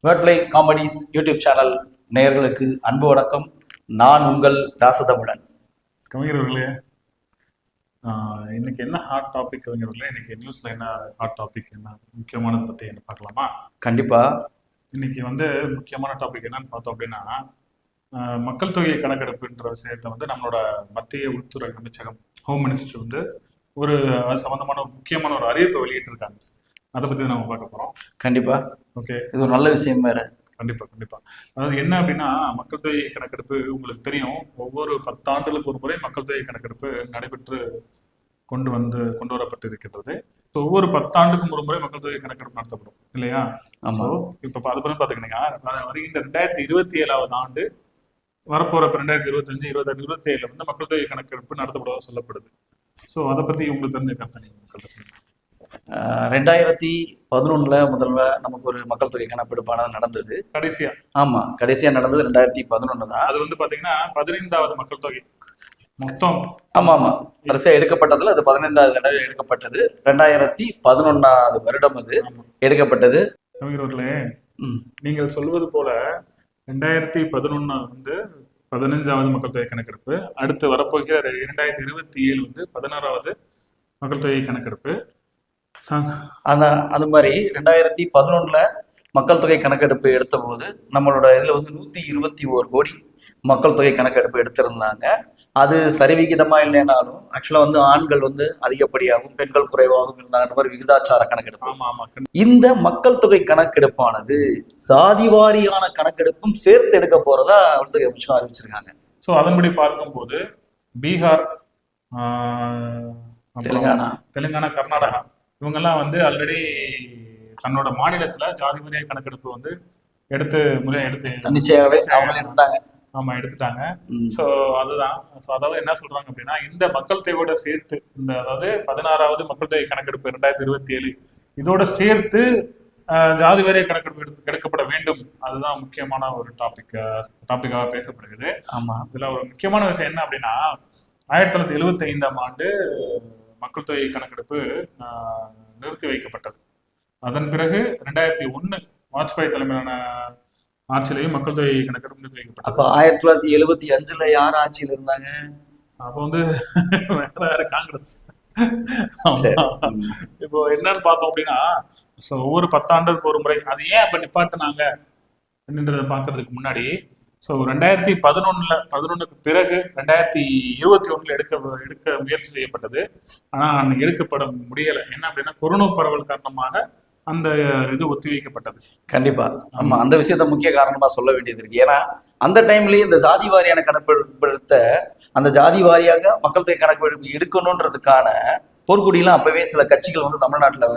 வேர்ட்பிளே comedies YouTube channel நேயர்களுக்கு அன்பு வணக்கம். நான் உங்கள் தாசதமிழன். கவிஞர்களே, இன்னைக்கு என்ன ஹாட் டாபிக் கவிஞர்களே? இன்னைக்கு நியூஸ்ல என்ன ஹாட் டாபிக், என்ன முக்கியமானதை பத்தி என்ன பார்க்கலாமா? கண்டிப்பா. இன்னைக்கு முக்கியமான டாபிக் என்னன்னு பார்த்தோம் அப்படின்னா, மக்கள் தொகை கணக்கெடுப்புன்ற விஷயத்தை நம்மளோட மத்திய உள்துறை அமைச்சகம், ஹோம் மினிஸ்டர் ஒரு சம்பந்தமான முக்கியமான ஒரு அறிவிப்பை வெளியிட்டிருக்காங்க. அதை பத்தி நம்ம பார்க்க போறோம். கண்டிப்பா. ஓகே, இது ஒரு நல்ல விஷயம் வேற. கண்டிப்பா. அதாவது என்ன அப்படின்னா, மக்கள் தொகை கணக்கெடுப்பு உங்களுக்கு தெரியும், ஒவ்வொரு 10 ஆண்டுகளுக்கு ஒரு முறை மக்கள் தொகை கணக்கெடுப்பு நடைபெற்று கொண்டு வரப்பட்டு இருக்கின்றது. ஒவ்வொரு 10 ஆண்டுக்கும் ஒரு முறை மக்கள் தொகை கணக்கெடுப்பு நடத்தப்படும் இல்லையா? இப்ப அது பண்ணி பாத்துக்கிட்டீங்கன்னா, வருகின்ற 2027 ஆண்டு வரப்போற 2025, 26, 27 மக்கள் தொகை கணக்கெடுப்பு நடத்தப்படுவதாக சொல்லப்படுது. அதை பத்தி உங்களுக்கு தெரிஞ்ச கருத்தை நீங்க சொல்லுங்க. 2011 முதல்ல நமக்கு ஒரு மக்கள் தொகை கணக்கெடுப்பானது நடந்தது. கடைசியா நடந்தது 2011 தான். அது பாத்தீங்கன்னா 15வது மக்கள் தொகை மொத்தம். ஆமா, வரிசையா எடுக்கப்பட்டதுல அது 15வது தடவை எடுக்கப்பட்டது. 2011 வருடம் அது எடுக்கப்பட்டது. நீங்கள் சொல்வது போல 2011 15வது மக்கள் தொகை கணக்கெடுப்பு, அடுத்து வரப்போகிற 2027 16வது மக்கள் தொகை கணக்கெடுப்பு. அது மாதிரி 2011 மக்கள் தொகை கணக்கெடுப்பு எடுத்த போது நம்மளோட இதுல 121 கோடி மக்கள் தொகை கணக்கெடுப்பு எடுத்திருந்தாங்க. அது சரிவிகிதமா இல்லைனாலும் ஆக்சுவலா ஆண்கள் அதிகப்படியாகவும் பெண்கள் குறைவாகவும் இருந்தாங்க மாதிரி விகிதாச்சார கணக்கெடுப்பு. இந்த மக்கள் தொகை கணக்கெடுப்பானது சாதி வாரியான கணக்கெடுப்பும் சேர்த்து எடுக்க போறதா உள்துறை அமைச்சகம் அறிவிச்சிருக்காங்க. அதன்படி பார்க்கும்போது பீகார், தெலுங்கானா, கர்நாடகா இவங்கெல்லாம் ஆல்ரெடி தன்னோட மாநிலத்துல ஜாதி வாரிய கணக்கெடுப்பு எடுத்து தன்னிச்சையாகவே எடுத்துட்டாங்க. எடுத்துட்டாங்க. அதுதான். அதாவது என்ன சொல்றாங்க அப்படின்னா, இந்த மக்கள் தொகையோட சேர்த்து அதாவது 16வது மக்கள் தொகை கணக்கெடுப்பு 2027 இதோட சேர்த்து ஜாதி வாரிய கணக்கெடுப்பு எடுக்கப்பட வேண்டும். அதுதான் முக்கியமான ஒரு டாபிக்காக பேசப்படுகிறது. இதுல ஒரு முக்கியமான விஷயம் என்ன அப்படின்னா, 1975 ஆண்டு மக்கள் தொகை கணக்கெடுப்பு நிறுத்தி வைக்கப்பட்டது. அதன் பிறகு 2001 வாஜ்பாய் தலைமையிலான ஆட்சியிலையும் மக்கள் தொகை கணக்கெடுப்பு நிறுத்தி வைக்கப்பட்டது. அப்ப 1975 யார் ஆட்சியில் இருந்தாங்க? அப்ப வேற காங்கிரஸ். இப்போ என்னன்னு பார்த்தோம் அப்படின்னா, ஒவ்வொரு 10 ஆண்டுக்கு ஒரு முறை அது ஏன் அப்ப நிப்பாட்டினாங்க அப்படின்றத பாக்குறதுக்கு முன்னாடி 2011க்கு பிறகு 2021 எடுக்க முயற்சி செய்யப்பட்டது. ஆனா எடுக்கப்பட முடியல. என்ன அப்படின்னா, கொரோனா பரவல் காரணமாக அந்த இது ஒத்திவைக்கப்பட்டது. கண்டிப்பா. ஆமா, அந்த விஷயத்த முக்கிய காரணமா சொல்ல வேண்டியது இருக்கு. ஏன்னா அந்த டைம்லயே இந்த ஜாதி வாரியான கணக்கெடுப்பு அந்த ஜாதி வாரியாக மக்கள் தொகை கணக்கெடுப்பு எடுக்கணும்ன்றதுக்கான போர்க்குடியெல்லாம் அப்பவே சில கட்சிகள் தமிழ்நாட்டுல